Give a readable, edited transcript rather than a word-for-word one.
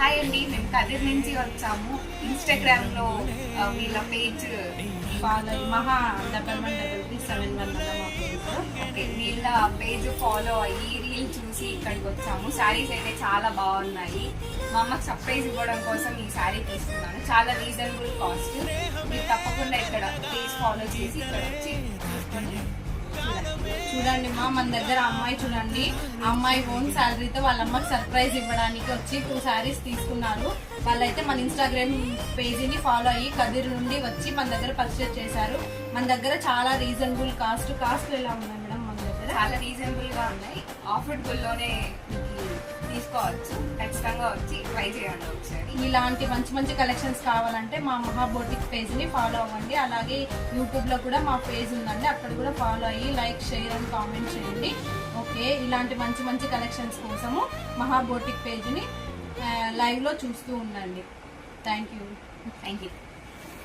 Hi అండి, మేము కదిర్ నుంచి వచ్చాము. ఇన్స్టాగ్రామ్ లో వీళ్ళ పేజ్ ఫాలో మహా 111371 ఓకే, వీళ్ళ పేజ్ ఫాలో అయ్యి రీల్ చూసి ఇక్కడికి వచ్చాము. శారీస్ అయితే చాలా బాగున్నాయి. మా అమ్మకి సర్ప్రైజ్ ఇవ్వడం కోసం ఈ శారీ తీసుకున్నాను. చాలా రీజనబుల్ కాస్ట్. మీరు తప్పకుండా ఇక్కడ పేజ్ ఫాలో చేసి ఇక్కడ వచ్చి చూడండి మన దగ్గర అమ్మాయి చూడండి, అమ్మాయి ఓన్ శాలరీతో వాళ్ళ అమ్మకి సర్ప్రైజ్ ఇవ్వడానికి వచ్చి 2 శారీస్ తీసుకున్నారు. వాళ్ళైతే మన ఇన్స్టాగ్రామ్ పేజీని ఫాలో అయ్యి కదిర్ నుండి వచ్చి మన దగ్గర పర్చేస్ చేశారు. మన దగ్గర చాలా రీజనబుల్ కాస్ట్ ఎలా ఉన్నాయి మేడం? మన దగ్గర చాలా రీజనబుల్ గా ఉన్నాయి. ఆఫర్డబుల్ లోనే తీసుకోవచ్చు. ఖచ్చితంగా వచ్చి ట్రై చేయండి ఒకసారి. ఇలాంటి మంచి కలెక్షన్స్ కావాలంటే మా మహా బోటిక్ పేజ్ ని ఫాలో అవ్వండి. అలాగే యూట్యూబ్ లో కూడా మా పేజ్ ఉందండి, అక్కడ కూడా ఫాలో అయ్యి లైక్, షేర్ అండ్ కామెంట్ చేయండి. ఓకే, ఇలాంటి మంచి కలెక్షన్స్ కోసము మహా బోటిక్ పేజ్ ని లైవ్ లో చూస్తూ ఉండండి. Thank you.